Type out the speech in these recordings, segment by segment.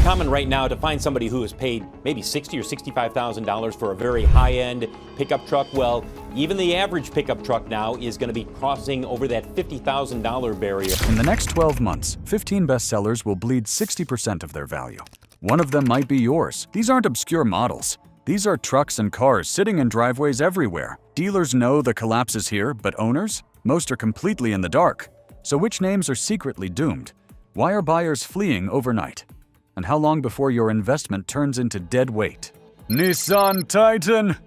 common right now to find somebody who has paid maybe $60,000 or $65,000 for a very high-end pickup truck. Well, even the average pickup truck now is going to be crossing over that $50,000 barrier. In the next 12 months, 15 bestsellers will bleed 60% of their value. One of them might be yours. These aren't obscure models. These are trucks and cars sitting in driveways everywhere. Dealers know the collapse is here, but owners? Most are completely in the dark. So which names are secretly doomed? Why are buyers fleeing overnight? And how long before your investment turns into dead weight? Nissan Titan!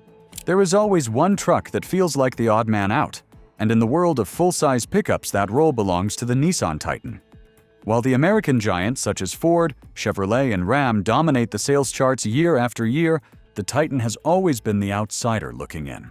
There is always one truck that feels like the odd man out. And in the world of full-size pickups, that role belongs to the Nissan Titan. While the American giants such as Ford, Chevrolet, and Ram dominate the sales charts year after year, the Titan has always been the outsider looking in.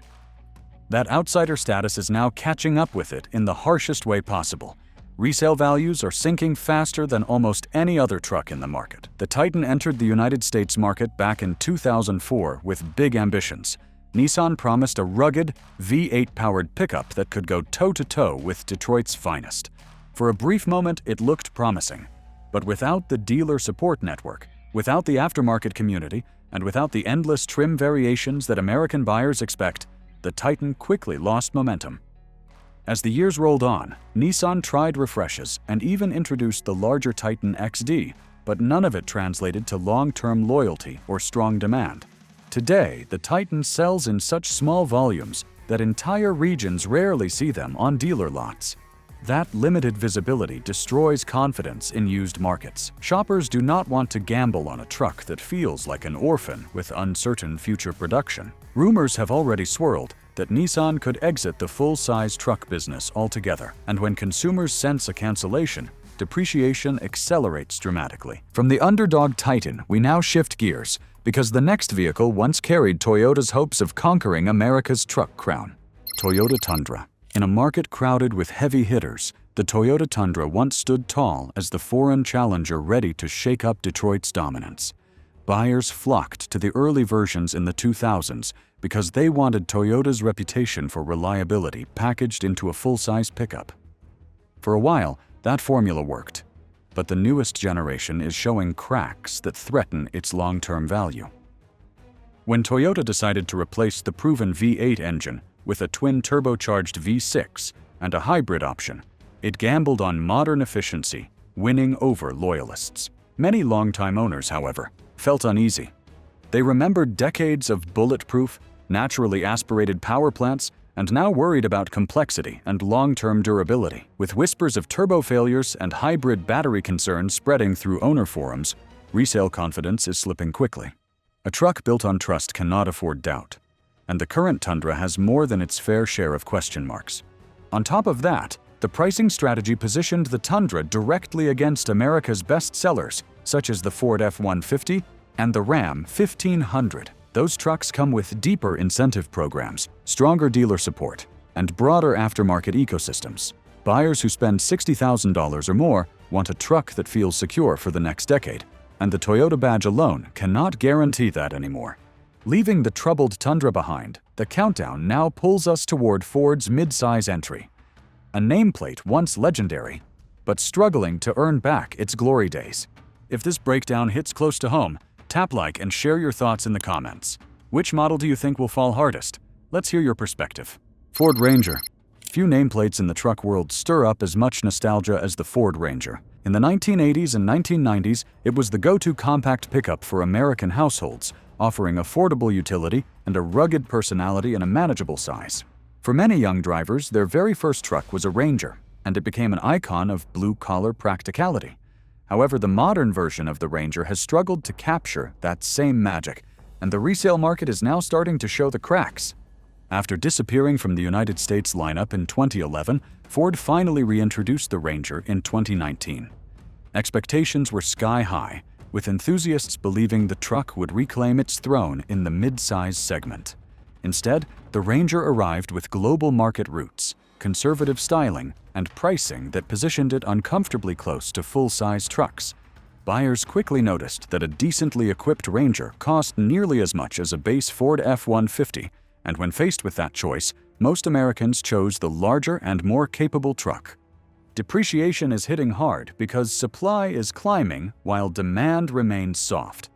That outsider status is now catching up with it in the harshest way possible. Resale values are sinking faster than almost any other truck in the market. The Titan entered the United States market back in 2004 with big ambitions. Nissan promised a rugged, V8-powered pickup that could go toe-to-toe with Detroit's finest. For a brief moment, it looked promising. But without the dealer support network, without the aftermarket community, and without the endless trim variations that American buyers expect, the Titan quickly lost momentum. As the years rolled on, Nissan tried refreshes and even introduced the larger Titan XD, but none of it translated to long-term loyalty or strong demand. Today, the Titan sells in such small volumes that entire regions rarely see them on dealer lots. That limited visibility destroys confidence in used markets. Shoppers do not want to gamble on a truck that feels like an orphan with uncertain future production. Rumors have already swirled that Nissan could exit the full-size truck business altogether, and when consumers sense a cancellation, depreciation accelerates dramatically. From the underdog Titan, we now shift gears, because the next vehicle once carried Toyota's hopes of conquering America's truck crown: Toyota Tundra. In a market crowded with heavy hitters, the Toyota Tundra once stood tall as the foreign challenger ready to shake up Detroit's dominance. Buyers flocked to the early versions in the 2000s because they wanted Toyota's reputation for reliability packaged into a full-size pickup. For a while, that formula worked, but the newest generation is showing cracks that threaten its long-term value. When Toyota decided to replace the proven V8 engine with a twin-turbocharged V6 and a hybrid option, it gambled on modern efficiency, winning over loyalists. Many longtime owners, however, felt uneasy. They remembered decades of bulletproof, naturally aspirated power plants and now worried about complexity and long-term durability. With whispers of turbo failures and hybrid battery concerns spreading through owner forums, resale confidence is slipping quickly. A truck built on trust cannot afford doubt, and the current Tundra has more than its fair share of question marks. On top of that, the pricing strategy positioned the Tundra directly against America's best sellers, such as the Ford F-150 and the Ram 1500. Those trucks come with deeper incentive programs, stronger dealer support, and broader aftermarket ecosystems. Buyers who spend $60,000 or more want a truck that feels secure for the next decade, and the Toyota badge alone cannot guarantee that anymore. Leaving the troubled Tundra behind, the countdown now pulls us toward Ford's mid-size entry. A nameplate once legendary, but struggling to earn back its glory days. If this breakdown hits close to home, tap like and share your thoughts in the comments. Which model do you think will fall hardest? Let's hear your perspective. Ford Ranger. Few nameplates in the truck world stir up as much nostalgia as the Ford Ranger. In the 1980s and 1990s, it was the go-to compact pickup for American households, offering affordable utility and a rugged personality in a manageable size. For many young drivers, their very first truck was a Ranger, and it became an icon of blue-collar practicality. However, the modern version of the Ranger has struggled to capture that same magic, and the resale market is now starting to show the cracks. After disappearing from the United States lineup in 2011, Ford finally reintroduced the Ranger in 2019. Expectations were sky-high, with enthusiasts believing the truck would reclaim its throne in the mid-size segment. Instead, the Ranger arrived with global market roots, conservative styling, and pricing that positioned it uncomfortably close to full-size trucks. Buyers quickly noticed that a decently equipped Ranger cost nearly as much as a base Ford F-150, and when faced with that choice, most Americans chose the larger and more capable truck. Depreciation is hitting hard because supply is climbing while demand remains soft.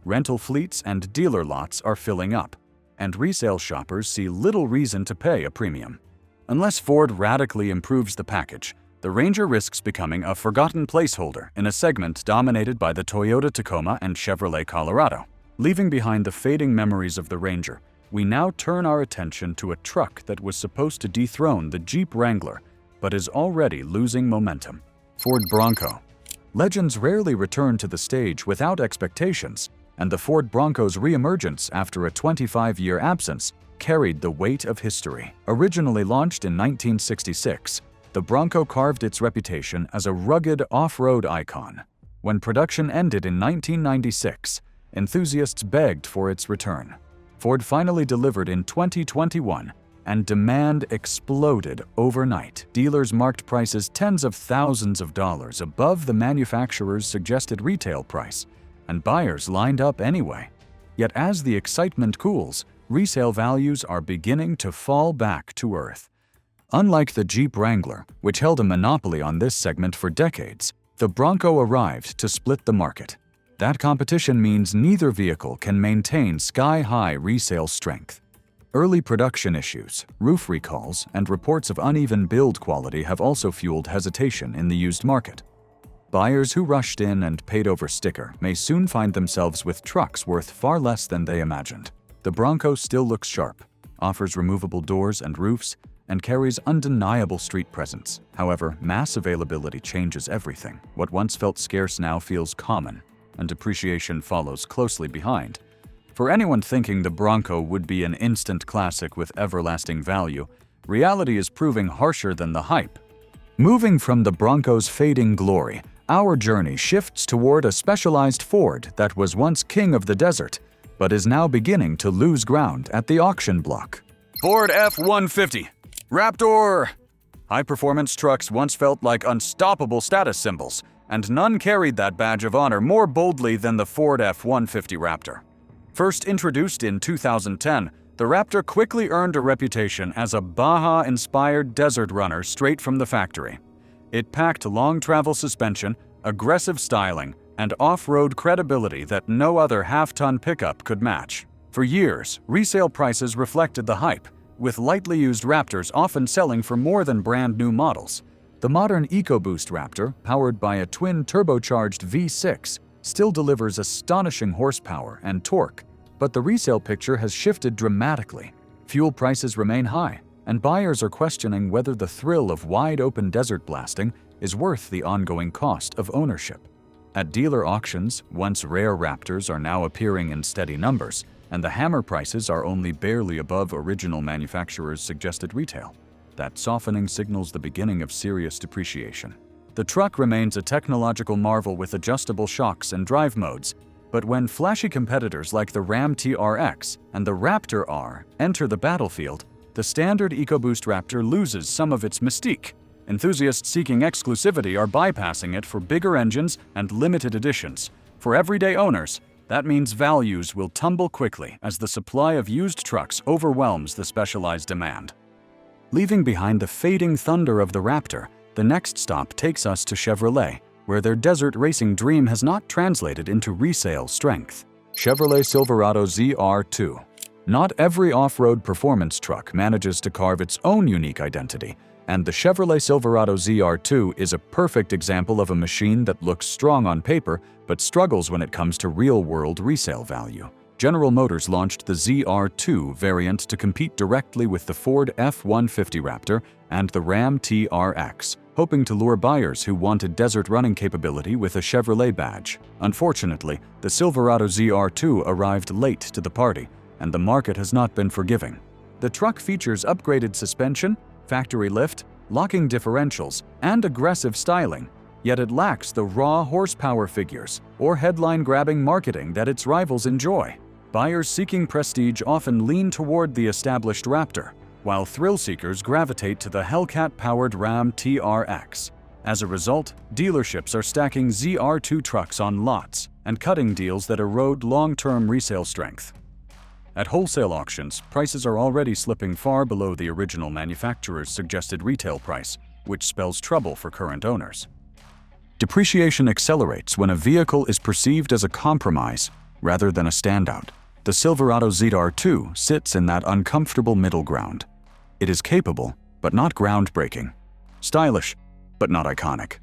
Rental fleets and dealer lots are filling up, and resale shoppers see little reason to pay a premium. Unless Ford radically improves the package, the Ranger risks becoming a forgotten placeholder in a segment dominated by the Toyota Tacoma and Chevrolet Colorado. Leaving behind the fading memories of the Ranger, we now turn our attention to a truck that was supposed to dethrone the Jeep Wrangler, but is already losing momentum. Ford Bronco. Legends rarely return to the stage without expectations, and the Ford Bronco's reemergence after a 25-year absence carried the weight of history. Originally launched in 1966, the Bronco carved its reputation as a rugged off-road icon. When production ended in 1996, enthusiasts begged for its return. Ford finally delivered in 2021, and demand exploded overnight. Dealers marked prices tens of thousands of dollars above the manufacturer's suggested retail price, and buyers lined up anyway. Yet as the excitement cools, resale values are beginning to fall back to earth. Unlike the Jeep Wrangler, which held a monopoly on this segment for decades, the Bronco arrived to split the market. That competition means neither vehicle can maintain sky-high resale strength. Early production issues, roof recalls, and reports of uneven build quality have also fueled hesitation in the used market. Buyers who rushed in and paid over sticker may soon find themselves with trucks worth far less than they imagined. The Bronco still looks sharp, offers removable doors and roofs, and carries undeniable street presence. However, mass availability changes everything. What once felt scarce now feels common, and depreciation follows closely behind. For anyone thinking the Bronco would be an instant classic with everlasting value, reality is proving harsher than the hype. Moving from the Bronco's fading glory, our journey shifts toward a specialized Ford that was once king of the desert, but is now beginning to lose ground at the auction block. Ford F-150. Raptor! High-performance trucks once felt like unstoppable status symbols, and none carried that badge of honor more boldly than the Ford F-150 Raptor. First introduced in 2010, the Raptor quickly earned a reputation as a Baja-inspired desert runner straight from the factory. It packed long-travel suspension, aggressive styling, and off-road credibility that no other half-ton pickup could match. For years, resale prices reflected the hype, with lightly used Raptors often selling for more than brand-new models. The modern EcoBoost Raptor, powered by a twin turbocharged V6, still delivers astonishing horsepower and torque, but the resale picture has shifted dramatically. Fuel prices remain high, and buyers are questioning whether the thrill of wide-open desert blasting is worth the ongoing cost of ownership. At dealer auctions, once rare Raptors are now appearing in steady numbers, and the hammer prices are only barely above original manufacturer's suggested retail. That softening signals the beginning of serious depreciation. The truck remains a technological marvel with adjustable shocks and drive modes, but when flashy competitors like the Ram TRX and the Raptor R enter the battlefield, the standard EcoBoost Raptor loses some of its mystique. Enthusiasts seeking exclusivity are bypassing it for bigger engines and limited editions. For everyday owners, that means values will tumble quickly as the supply of used trucks overwhelms the specialized demand. Leaving behind the fading thunder of the Raptor, the next stop takes us to Chevrolet, where their desert racing dream has not translated into resale strength. Chevrolet Silverado ZR2. Not every off-road performance truck manages to carve its own unique identity, and the Chevrolet Silverado ZR2 is a perfect example of a machine that looks strong on paper but struggles when it comes to real-world resale value. General Motors launched the ZR2 variant to compete directly with the Ford F-150 Raptor and the Ram TRX, hoping to lure buyers who wanted desert running capability with a Chevrolet badge. Unfortunately, the Silverado ZR2 arrived late to the party, and the market has not been forgiving. The truck features upgraded suspension, factory lift, locking differentials, and aggressive styling, yet it lacks the raw horsepower figures or headline-grabbing marketing that its rivals enjoy. Buyers seeking prestige often lean toward the established Raptor, while thrill-seekers gravitate to the Hellcat-powered Ram TRX. As a result, dealerships are stacking ZR2 trucks on lots and cutting deals that erode long-term resale strength. At wholesale auctions, prices are already slipping far below the original manufacturer's suggested retail price, which spells trouble for current owners. Depreciation accelerates when a vehicle is perceived as a compromise rather than a standout. The Silverado ZR2 sits in that uncomfortable middle ground. It is capable, but not groundbreaking. Stylish, but not iconic.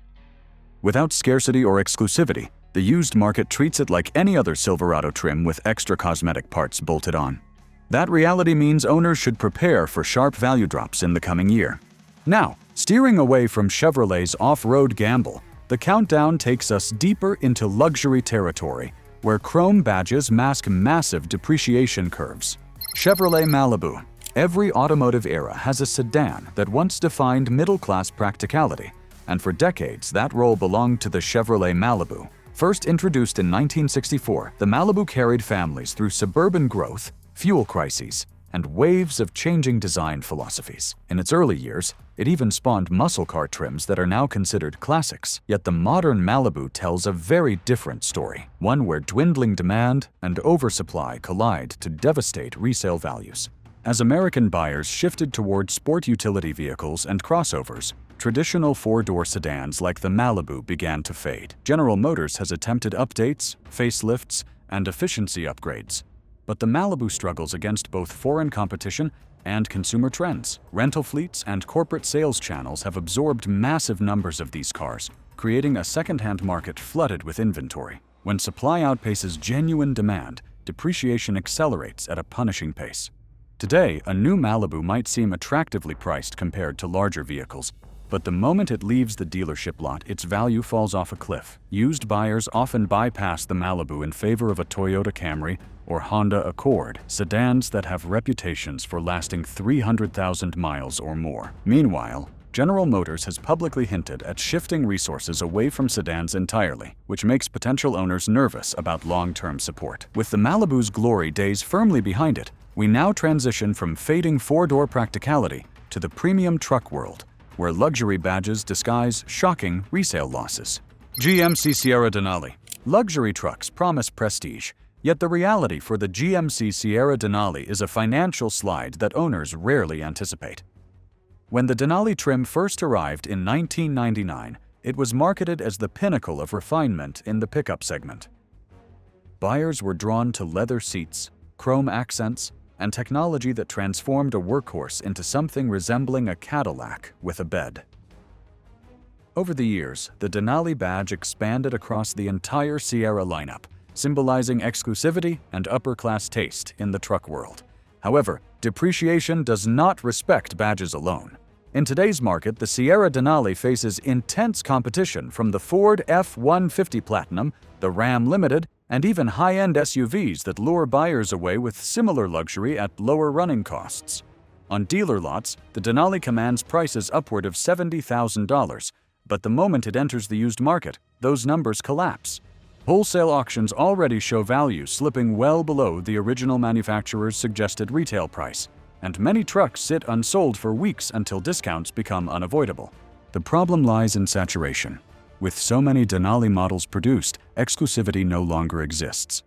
Without scarcity or exclusivity, the used market treats it like any other Silverado trim with extra cosmetic parts bolted on. That reality means owners should prepare for sharp value drops in the coming year. Now, steering away from Chevrolet's off-road gamble, the countdown takes us deeper into luxury territory, where chrome badges mask massive depreciation curves. Chevrolet Malibu. Every automotive era has a sedan that once defined middle-class practicality, and for decades that role belonged to the Chevrolet Malibu. First introduced in 1964, the Malibu carried families through suburban growth, fuel crises, and waves of changing design philosophies. In its early years, it even spawned muscle car trims that are now considered classics. Yet the modern Malibu tells a very different story, one where dwindling demand and oversupply collide to devastate resale values. As American buyers shifted toward sport utility vehicles and crossovers, traditional four-door sedans like the Malibu began to fade. General Motors has attempted updates, facelifts, and efficiency upgrades. But the Malibu struggles against both foreign competition and consumer trends. Rental fleets and corporate sales channels have absorbed massive numbers of these cars, creating a second-hand market flooded with inventory. When supply outpaces genuine demand, depreciation accelerates at a punishing pace. Today, a new Malibu might seem attractively priced compared to larger vehicles, but the moment it leaves the dealership lot, its value falls off a cliff. Used buyers often bypass the Malibu in favor of a Toyota Camry or Honda Accord, sedans that have reputations for lasting 300,000 miles or more. Meanwhile, General Motors has publicly hinted at shifting resources away from sedans entirely, which makes potential owners nervous about long-term support. With the Malibu's glory days firmly behind it, we now transition from fading four-door practicality to the premium truck world, where luxury badges disguise shocking resale losses. GMC Sierra Denali. Luxury trucks promise prestige, yet the reality for the GMC Sierra Denali is a financial slide that owners rarely anticipate. When the Denali trim first arrived in 1999, it was marketed as the pinnacle of refinement in the pickup segment. Buyers were drawn to leather seats, chrome accents, and technology that transformed a workhorse into something resembling a Cadillac with a bed. Over the years, the Denali badge expanded across the entire Sierra lineup, symbolizing exclusivity and upper-class taste in the truck world. However, depreciation does not respect badges alone. In today's market, the Sierra Denali faces intense competition from the Ford F-150 Platinum, the Ram Limited, and even high-end SUVs that lure buyers away with similar luxury at lower running costs. On dealer lots, the Denali commands prices upward of $70,000, but the moment it enters the used market, those numbers collapse. Wholesale auctions already show value slipping well below the original manufacturer's suggested retail price, and many trucks sit unsold for weeks until discounts become unavoidable. The problem lies in saturation. With so many Denali models produced, exclusivity no longer exists.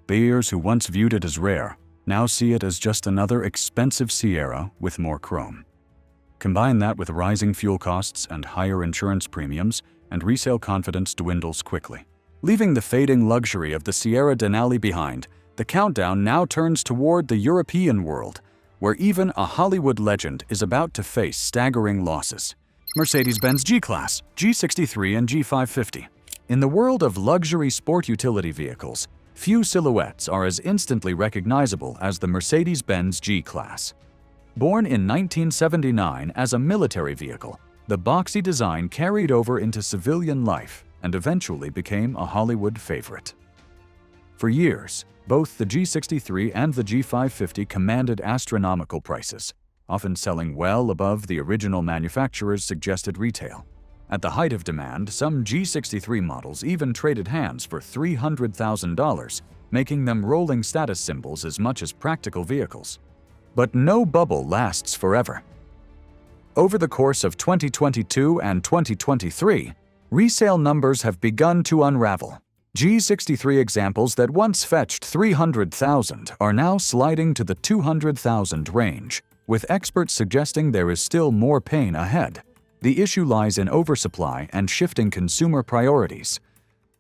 Buyers who once viewed it as rare now see it as just another expensive Sierra with more chrome. Combine that with rising fuel costs and higher insurance premiums, and resale confidence dwindles quickly. Leaving the fading luxury of the Sierra Denali behind, the countdown now turns toward the European world, where even a Hollywood legend is about to face staggering losses. Mercedes-Benz G-Class, G63 and G550. In the world of luxury sport utility vehicles, few silhouettes are as instantly recognizable as the Mercedes-Benz G-Class. Born in 1979 as a military vehicle, the boxy design carried over into civilian life and eventually became a Hollywood favorite. For years, both the G63 and the G550 commanded astronomical prices, often selling well above the original manufacturer's suggested retail. At the height of demand, some G63 models even traded hands for $300,000, making them rolling status symbols as much as practical vehicles. But no bubble lasts forever. Over the course of 2022 and 2023, resale numbers have begun to unravel. G63 examples that once fetched $300,000 are now sliding to the $200,000 range, with experts suggesting there is still more pain ahead. The issue lies in oversupply and shifting consumer priorities.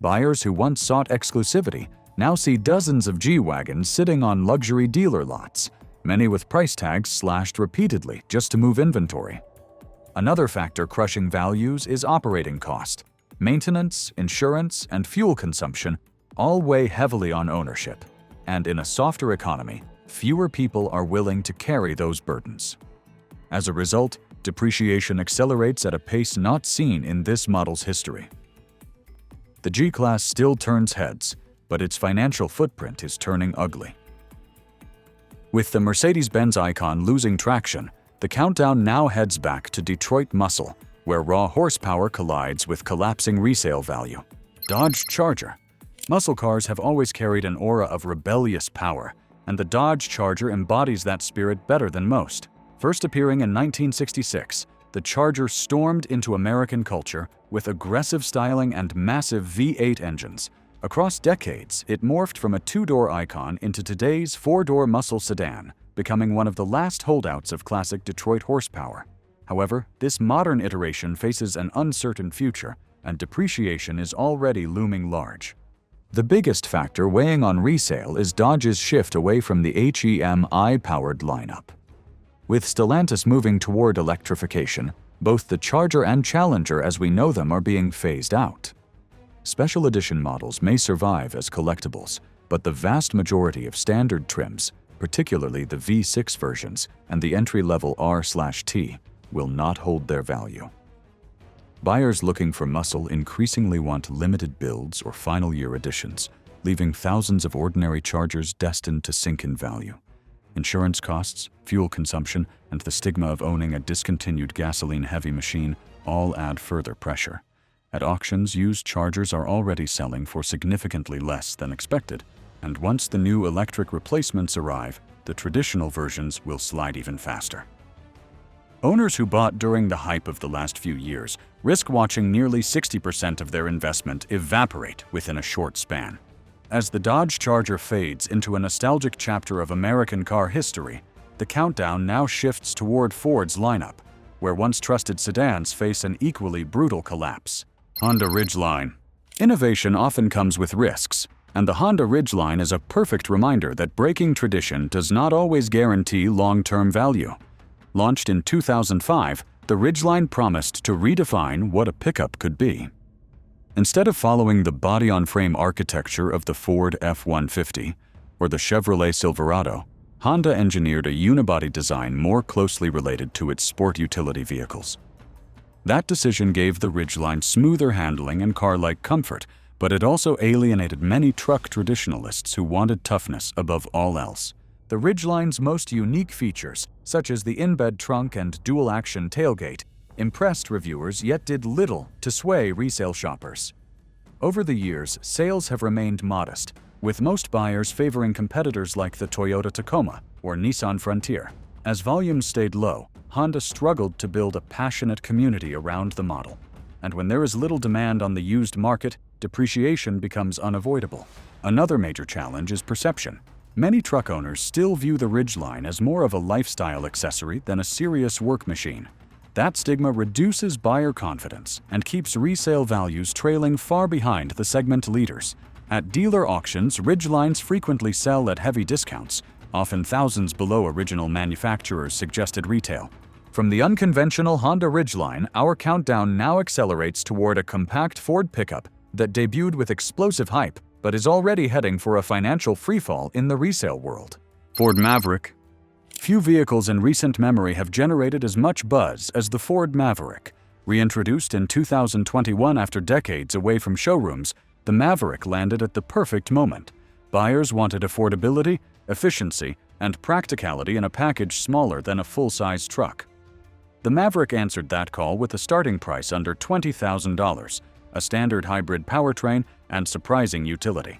Buyers who once sought exclusivity now see dozens of G-Wagons sitting on luxury dealer lots, many with price tags slashed repeatedly just to move inventory. Another factor crushing values is operating cost. Maintenance, insurance, and fuel consumption all weigh heavily on ownership, and in a softer economy, fewer people are willing to carry those burdens. As a result, depreciation accelerates at a pace not seen in this model's history. The G-Class still turns heads, but its financial footprint is turning ugly. With the Mercedes-Benz icon losing traction, the countdown now heads back to Detroit muscle, where raw horsepower collides with collapsing resale value. Dodge Charger. Muscle cars have always carried an aura of rebellious power, and the Dodge Charger embodies that spirit better than most. First appearing in 1966, the Charger stormed into American culture with aggressive styling and massive V8 engines. Across decades, it morphed from a two-door icon into today's four-door muscle sedan, becoming one of the last holdouts of classic Detroit horsepower. However, this modern iteration faces an uncertain future, and depreciation is already looming large. The biggest factor weighing on resale is Dodge's shift away from the HEMI-powered lineup. With Stellantis moving toward electrification, both the Charger and Challenger as we know them are being phased out. Special edition models may survive as collectibles, but the vast majority of standard trims, particularly the V6 versions and the entry-level R/T, will not hold their value. Buyers looking for muscle increasingly want limited builds or final year editions, leaving thousands of ordinary Chargers destined to sink in value. Insurance costs, fuel consumption, and the stigma of owning a discontinued gasoline-heavy machine all add further pressure. At auctions, used Chargers are already selling for significantly less than expected, and once the new electric replacements arrive, the traditional versions will slide even faster. Owners who bought during the hype of the last few years risk watching nearly 60% of their investment evaporate within a short span. As the Dodge Charger fades into a nostalgic chapter of American car history, the countdown now shifts toward Ford's lineup, where once trusted sedans face an equally brutal collapse. Honda Ridgeline. Innovation often comes with risks, and the Honda Ridgeline is a perfect reminder that breaking tradition does not always guarantee long-term value. Launched in 2005, the Ridgeline promised to redefine what a pickup could be. Instead of following the body-on-frame architecture of the Ford F-150 or the Chevrolet Silverado, Honda engineered a unibody design more closely related to its sport utility vehicles. That decision gave the Ridgeline smoother handling and car-like comfort, but it also alienated many truck traditionalists who wanted toughness above all else. The Ridgeline's most unique features, such as the in-bed trunk and dual-action tailgate, impressed reviewers yet did little to sway resale shoppers. Over the years, sales have remained modest, with most buyers favoring competitors like the Toyota Tacoma or Nissan Frontier. As volumes stayed low, Honda struggled to build a passionate community around the model. And when there is little demand on the used market, depreciation becomes unavoidable. Another major challenge is perception. Many truck owners still view the Ridgeline as more of a lifestyle accessory than a serious work machine. That stigma reduces buyer confidence and keeps resale values trailing far behind the segment leaders. At dealer auctions, Ridgelines frequently sell at heavy discounts, often thousands below original manufacturer's suggested retail. From the unconventional Honda Ridgeline, our countdown now accelerates toward a compact Ford pickup that debuted with explosive hype but is already heading for a financial freefall in the resale world. Ford Maverick. Few vehicles in recent memory have generated as much buzz as the Ford Maverick. Reintroduced in 2021 after decades away from showrooms, the Maverick landed at the perfect moment. Buyers wanted affordability, efficiency, and practicality in a package smaller than a full-size truck. The Maverick answered that call with a starting price under $20,000, a standard hybrid powertrain, and surprising utility.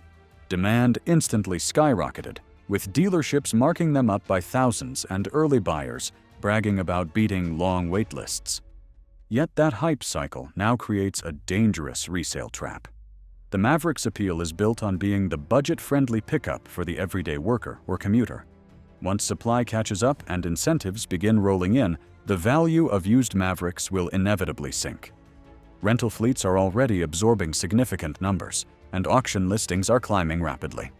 Demand instantly skyrocketed, with dealerships marking them up by thousands and early buyers bragging about beating long wait lists. Yet that hype cycle now creates a dangerous resale trap. The Maverick's appeal is built on being the budget-friendly pickup for the everyday worker or commuter. Once supply catches up and incentives begin rolling in, the value of used Mavericks will inevitably sink. Rental fleets are already absorbing significant numbers, and auction listings are climbing rapidly.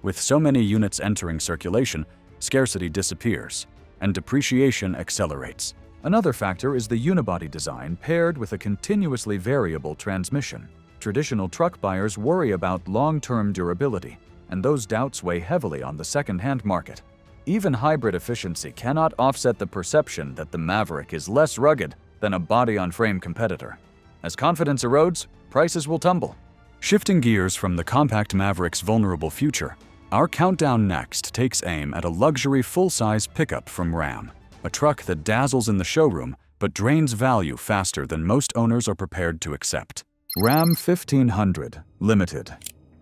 With so many units entering circulation, scarcity disappears, and depreciation accelerates. Another factor is the unibody design paired with a continuously variable transmission. Traditional truck buyers worry about long-term durability, and those doubts weigh heavily on the second-hand market. Even hybrid efficiency cannot offset the perception that the Maverick is less rugged than a body-on-frame competitor. As confidence erodes, prices will tumble. Shifting gears from the compact Maverick's vulnerable future, our countdown next takes aim at a luxury full-size pickup from Ram, a truck that dazzles in the showroom but drains value faster than most owners are prepared to accept. Ram 1500 Limited.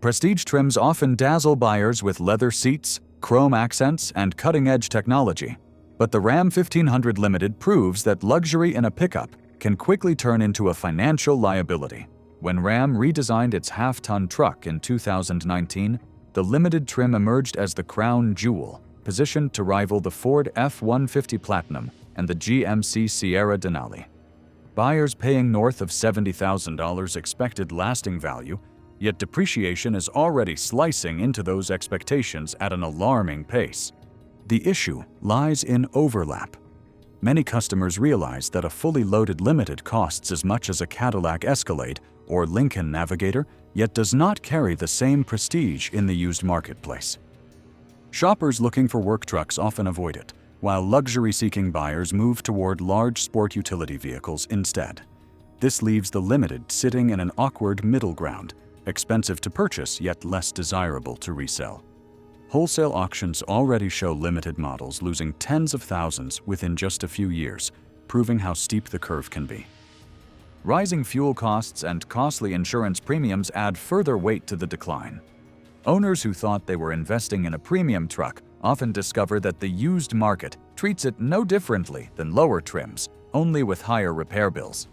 Prestige trims often dazzle buyers with leather seats, chrome accents, and cutting-edge technology. But the Ram 1500 Limited proves that luxury in a pickup can quickly turn into a financial liability. When Ram redesigned its half-ton truck in 2019, the Limited trim emerged as the crown jewel, positioned to rival the Ford F-150 Platinum and the GMC Sierra Denali. Buyers paying north of $70,000 expected lasting value, yet depreciation is already slicing into those expectations at an alarming pace. The issue lies in overlap. Many customers realize that a fully loaded Limited costs as much as a Cadillac Escalade or Lincoln Navigator, yet does not carry the same prestige in the used marketplace. Shoppers looking for work trucks often avoid it, while luxury-seeking buyers move toward large sport utility vehicles instead. This leaves the Limited sitting in an awkward middle ground, expensive to purchase yet less desirable to resell. Wholesale auctions already show Limited models losing tens of thousands within just a few years, proving how steep the curve can be. Rising fuel costs and costly insurance premiums add further weight to the decline. Owners who thought they were investing in a premium truck often discover that the used market treats it no differently than lower trims, only with higher repair bills.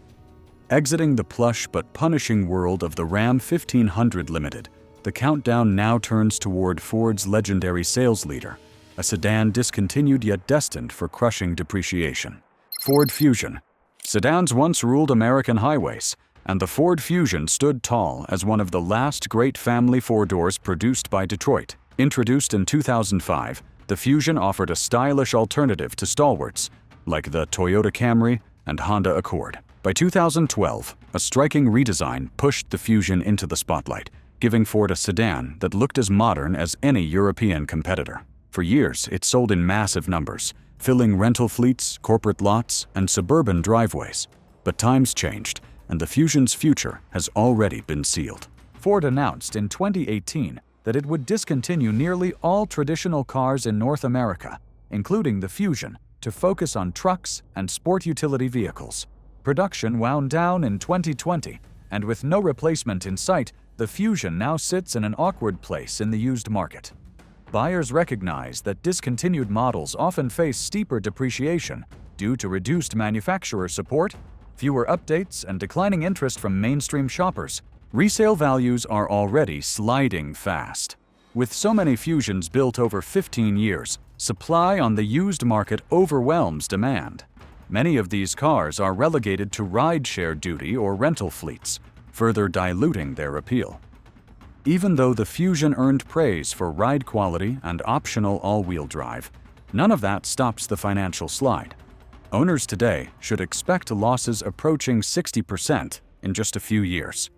Exiting the plush but punishing world of the Ram 1500 Limited, the countdown now turns toward Ford's legendary sales leader, a sedan discontinued yet destined for crushing depreciation. Ford Fusion. Sedans once ruled American highways, and the Ford Fusion stood tall as one of the last great family four-doors produced by Detroit. Introduced in 2005, the Fusion offered a stylish alternative to stalwarts, like the Toyota Camry and Honda Accord. By 2012, a striking redesign pushed the Fusion into the spotlight, giving Ford a sedan that looked as modern as any European competitor. For years, it sold in massive numbers, filling rental fleets, corporate lots, and suburban driveways. But times changed, and the Fusion's future has already been sealed. Ford announced in 2018 that it would discontinue nearly all traditional cars in North America, including the Fusion, to focus on trucks and sport utility vehicles. Production wound down in 2020, and with no replacement in sight, the Fusion now sits in an awkward place in the used market. Buyers recognize that discontinued models often face steeper depreciation due to reduced manufacturer support, fewer updates, and declining interest from mainstream shoppers. Resale values are already sliding fast. With so many Fusions built over 15 years, supply on the used market overwhelms demand. Many of these cars are relegated to ride-share duty or rental fleets, further diluting their appeal. Even though the Fusion earned praise for ride quality and optional all-wheel drive, none of that stops the financial slide. Owners today should expect losses approaching 60% in just a few years.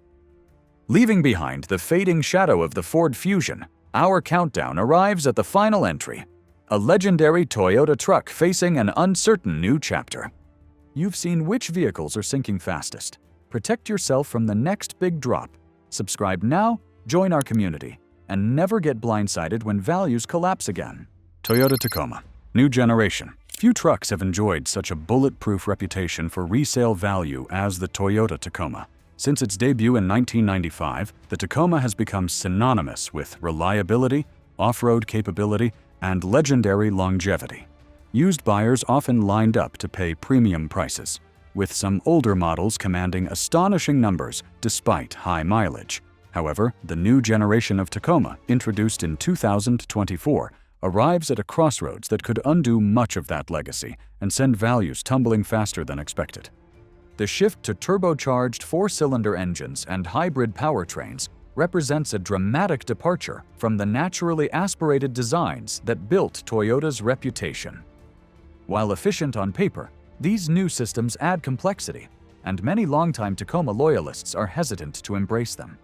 Leaving behind the fading shadow of the Ford Fusion, our countdown arrives at the final entry, a legendary Toyota truck facing an uncertain new chapter. You've seen which vehicles are sinking fastest. Protect yourself from the next big drop. Subscribe now, join our community, and never get blindsided when values collapse again. Toyota Tacoma. New generation. Few trucks have enjoyed such a bulletproof reputation for resale value as the Toyota Tacoma. Since its debut in 1995, the Tacoma has become synonymous with reliability, off-road capability, and legendary longevity. Used buyers often lined up to pay premium prices, with some older models commanding astonishing numbers despite high mileage. However, the new generation of Tacoma, introduced in 2024, arrives at a crossroads that could undo much of that legacy and send values tumbling faster than expected. The shift to turbocharged four-cylinder engines and hybrid powertrains represents a dramatic departure from the naturally aspirated designs that built Toyota's reputation. While efficient on paper, these new systems add complexity, and many longtime Tacoma loyalists are hesitant to embrace them.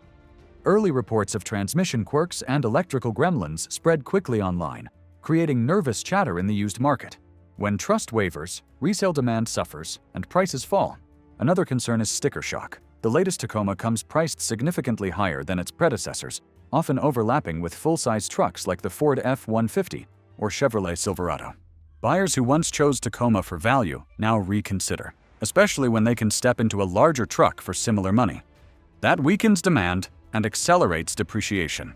Early reports of transmission quirks and electrical gremlins spread quickly online, creating nervous chatter in the used market. When trust wavers, resale demand suffers, and prices fall. Another concern is sticker shock. The latest Tacoma comes priced significantly higher than its predecessors, often overlapping with full-size trucks like the Ford F-150 or Chevrolet Silverado. Buyers who once chose Tacoma for value now reconsider, especially when they can step into a larger truck for similar money. That weakens demand and accelerates depreciation.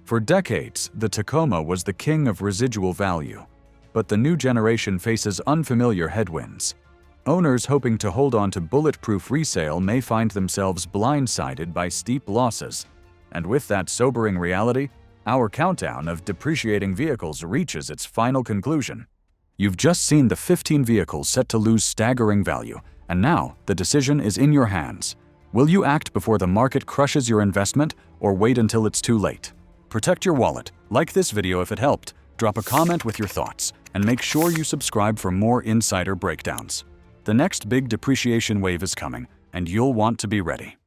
For decades, the Tacoma was the king of residual value, but the new generation faces unfamiliar headwinds. Owners hoping to hold on to bulletproof resale may find themselves blindsided by steep losses. And with that sobering reality, our countdown of depreciating vehicles reaches its final conclusion. You've just seen the 15 vehicles set to lose staggering value, and now the decision is in your hands. Will you act before the market crushes your investment, or wait until it's too late? Protect your wallet, like this video if it helped, drop a comment with your thoughts, and make sure you subscribe for more insider breakdowns. The next big depreciation wave is coming, and you'll want to be ready.